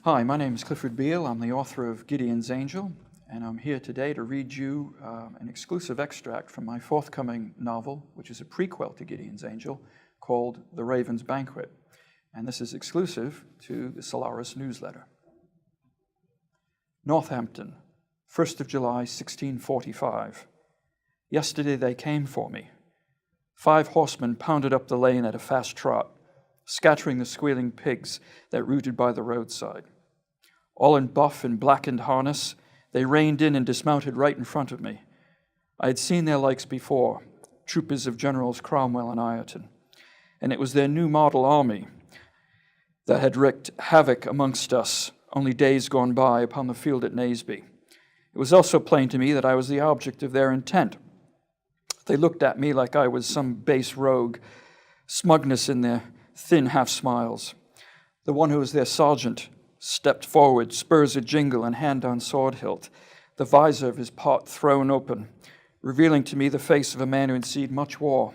Hi, my name is Clifford Beal. I'm the author of Gideon's Angel, and I'm here today to read you an exclusive extract from my forthcoming novel, which is a prequel to Gideon's Angel, called The Raven's Banquet. And this is exclusive to the Solaris newsletter. Northampton, 1st of July, 1645. Yesterday they came for me. 5 horsemen pounded up the lane at a fast trot, scattering the squealing pigs that rooted by the roadside. All in buff and blackened harness, they reined in and dismounted right in front of me. I had seen their likes before, troopers of Generals Cromwell and Ireton, and it was their new model army that had wreaked havoc amongst us only days gone by upon the field at Naseby. It was also plain to me that I was the object of their intent. They looked at me like I was some base rogue, smugness in their thin half-smiles. The one who was their sergeant stepped forward, spurs a jingle and hand on sword hilt, the visor of his pot thrown open, revealing to me the face of a man who had seen much war.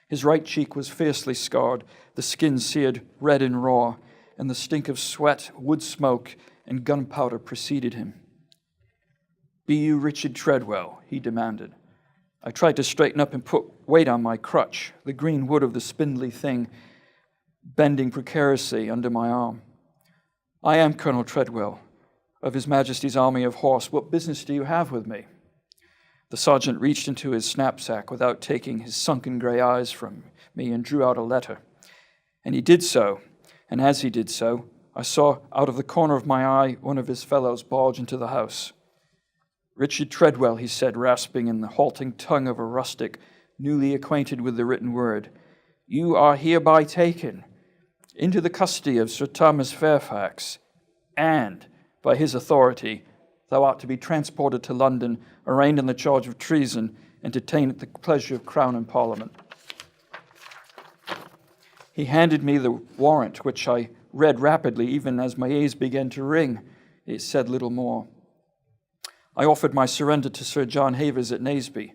His right cheek was fiercely scarred, the skin seared red and raw, and the stink of sweat, wood smoke, and gunpowder preceded him. "Be you Richard Treadwell?" he demanded. I tried to straighten up and put weight on my crutch, the green wood of the spindly thing bending precariously under my arm. "I am Colonel Treadwell, of His Majesty's Army of Horse. What business do you have with me?" The sergeant reached into his knapsack without taking his sunken gray eyes from me and drew out a letter. And he did so, and as he did so, I saw out of the corner of my eye one of his fellows barge into the house. "Richard Treadwell," he said, rasping in the halting tongue of a rustic newly acquainted with the written word, "you are hereby taken into the custody of Sir Thomas Fairfax, and, by his authority, thou art to be transported to London, arraigned on the charge of treason, and detained at the pleasure of Crown and Parliament." He handed me the warrant, which I read rapidly, even as my ears began to ring. It said little more. I offered my surrender to Sir John Havers at Naseby.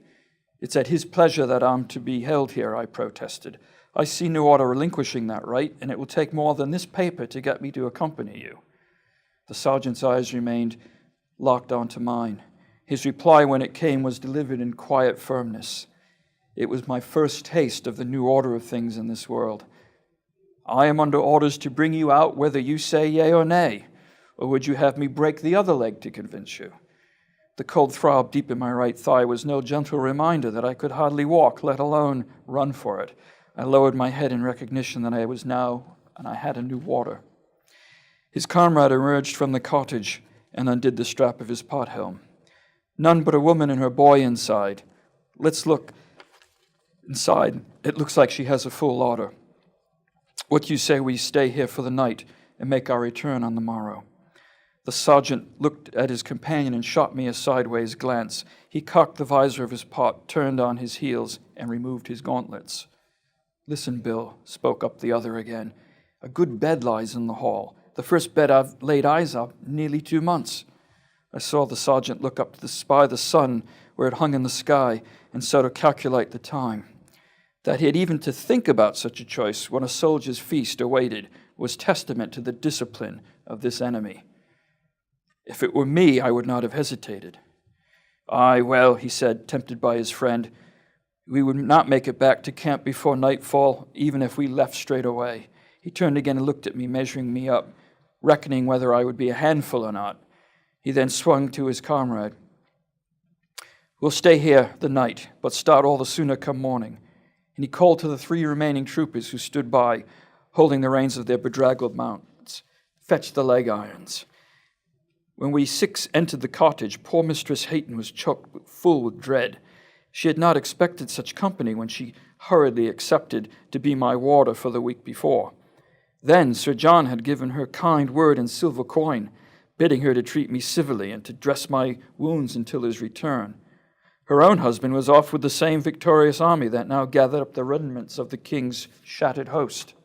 "It's at his pleasure that I'm to be held here," I protested. "I see no order relinquishing that right, and it will take more than this paper to get me to accompany you." The sergeant's eyes remained locked onto mine. His reply, when it came, was delivered in quiet firmness. It was my first taste of the new order of things in this world. "I am under orders to bring you out whether you say yea or nay, or would you have me break the other leg to convince you?" The cold throb deep in my right thigh was no gentle reminder that I could hardly walk, let alone run for it. I lowered my head in recognition that I was now, and I had a new warder. His comrade emerged from the cottage and undid the strap of his pot helm. "None but a woman and her boy inside. Let's look inside. It looks like she has a full larder. What do you say we stay here for the night and make our return on the morrow?" The sergeant looked at his companion and shot me a sideways glance. He cocked the visor of his pot, turned on his heels, and removed his gauntlets. "Listen, Bill," spoke up the other again. "A good bed lies in the hall. The first bed I've laid eyes on in nearly 2 months." I saw the sergeant look up to spy the sun where it hung in the sky, and so to calculate the time. That he had even to think about such a choice when a soldier's feast awaited was testament to the discipline of this enemy. If it were me, I would not have hesitated. "Aye, well," he said, tempted by his friend, "we would not make it back to camp before nightfall, even if we left straight away." He turned again and looked at me, measuring me up, reckoning whether I would be a handful or not. He then swung to his comrade. "We'll stay here the night, but start all the sooner come morning." And he called to the 3 remaining troopers who stood by, holding the reins of their bedraggled mounts. "Fetch the leg irons." When we 6 entered the cottage, poor Mistress Hayton was choked full with dread. She had not expected such company when she hurriedly accepted to be my warder for the week before. Then Sir John had given her kind word and silver coin, bidding her to treat me civilly and to dress my wounds until his return. Her own husband was off with the same victorious army that now gathered up the remnants of the king's shattered host.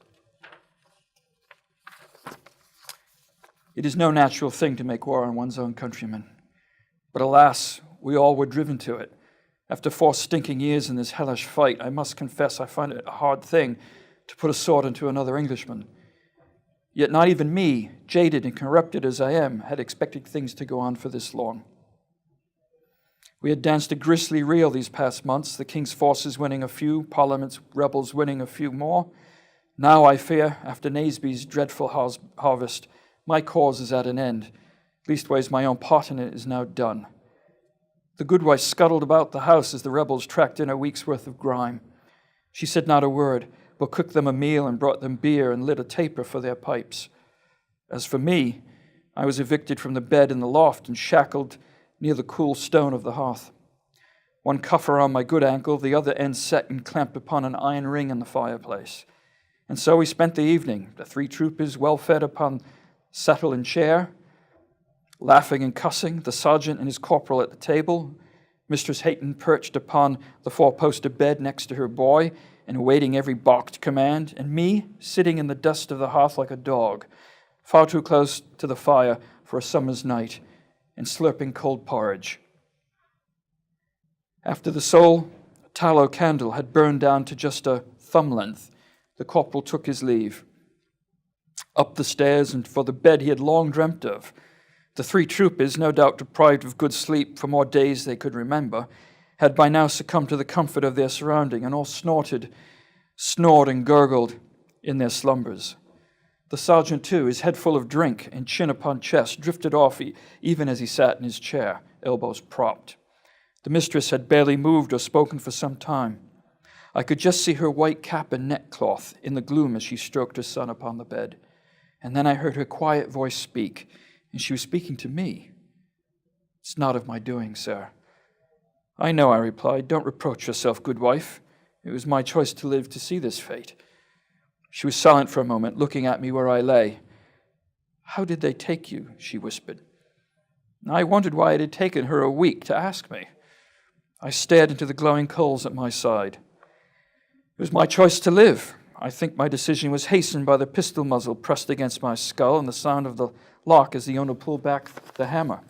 It is no natural thing to make war on one's own countrymen. But alas, we all were driven to it. After 4 stinking years in this hellish fight, I must confess I find it a hard thing to put a sword into another Englishman. Yet not even me, jaded and corrupted as I am, had expected things to go on for this long. We had danced a grisly reel these past months, the king's forces winning a few, Parliament's rebels winning a few more. Now I fear, after Naseby's dreadful harvest, my cause is at an end. Leastways, my own part in it is now done. The goodwife scuttled about the house as the rebels tracked in a week's worth of grime. She said not a word, but cooked them a meal and brought them beer and lit a taper for their pipes. As for me, I was evicted from the bed in the loft and shackled near the cool stone of the hearth. One cuff around my good ankle, the other end set and clamped upon an iron ring in the fireplace. And so we spent the evening, the three troopers well fed upon settle and chair, laughing and cussing, the sergeant and his corporal at the table, Mistress Hayton perched upon the four-posted bed next to her boy and awaiting every balked command, and me sitting in the dust of the hearth like a dog, far too close to the fire for a summer's night, and slurping cold porridge. After the sole tallow candle had burned down to just a thumb length, the corporal took his leave. Up the stairs and for the bed he had long dreamt of. The three troopers, no doubt deprived of good sleep for more days they could remember, had by now succumbed to the comfort of their surrounding and all snored and gurgled in their slumbers. The sergeant, too, his head full of drink and chin upon chest, drifted off even as he sat in his chair, elbows propped. The mistress had barely moved or spoken for some time. I could just see her white cap and neckcloth in the gloom as she stroked her son upon the bed. And then I heard her quiet voice speak, and she was speaking to me. "It's not of my doing, sir." "I know," I replied. "Don't reproach yourself, good wife. It was my choice to live to see this fate." She was silent for a moment, looking at me where I lay. "How did they take you?" she whispered. I wondered why it had taken her a week to ask me. I stared into the glowing coals at my side. It was my choice to live. I think my decision was hastened by the pistol muzzle pressed against my skull and the sound of the lock as the owner pulled back the hammer.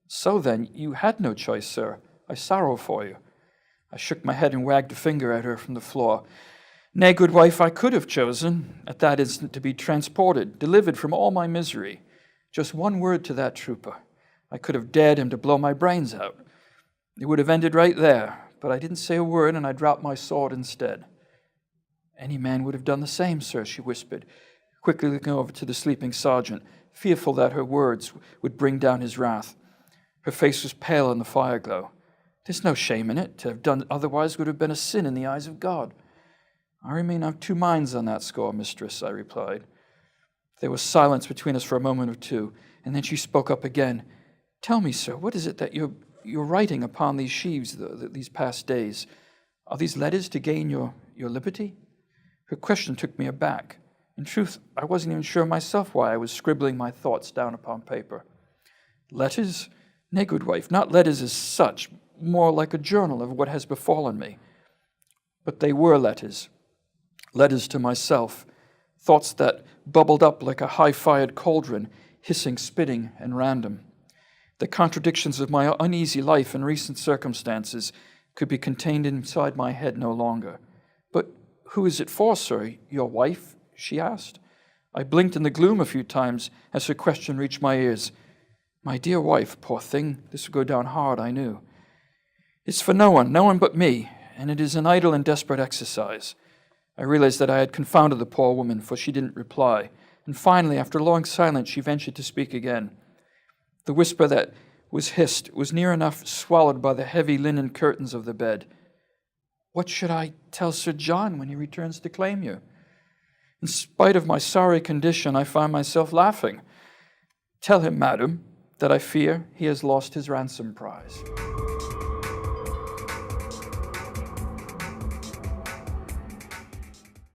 "So then, you had no choice, sir. I sorrow for you." I shook my head and wagged a finger at her from the floor. "Nay, good wife, I could have chosen at that instant to be transported, delivered from all my misery. Just one word to that trooper. I could have dared him to blow my brains out. It would have ended right there, but I didn't say a word and I dropped my sword instead." "Any man would have done the same, sir," she whispered, quickly looking over to the sleeping sergeant, fearful that her words would bring down his wrath. Her face was pale in the fireglow. "There's no shame in it. To have done otherwise would have been a sin in the eyes of God." "I remain of two minds on that score, mistress," I replied. There was silence between us for a moment or two, and then she spoke up again. "Tell me, sir, what is it that you're writing upon these sheaves these past days? Are these letters to gain your liberty?" Her question took me aback. In truth, I wasn't even sure myself why I was scribbling my thoughts down upon paper. "Letters? Nay, good wife, not letters as such, more like a journal of what has befallen me." But they were letters. Letters to myself. Thoughts that bubbled up like a high-fired cauldron, hissing, spitting, and random. The contradictions of my uneasy life and recent circumstances could be contained inside my head no longer. "But who is it for, sir? Your wife?" she asked. I blinked in the gloom a few times as her question reached my ears. My dear wife, poor thing, this would go down hard, I knew. "It's for no one but me, and it is an idle and desperate exercise." I realized that I had confounded the poor woman, for she didn't reply. And finally, after a long silence, she ventured to speak again. The whisper that was hissed was near enough swallowed by the heavy linen curtains of the bed. "What should I tell Sir John when he returns to claim you?" In spite of my sorry condition, I found myself laughing. "Tell him, madam, that I fear he has lost his ransom prize."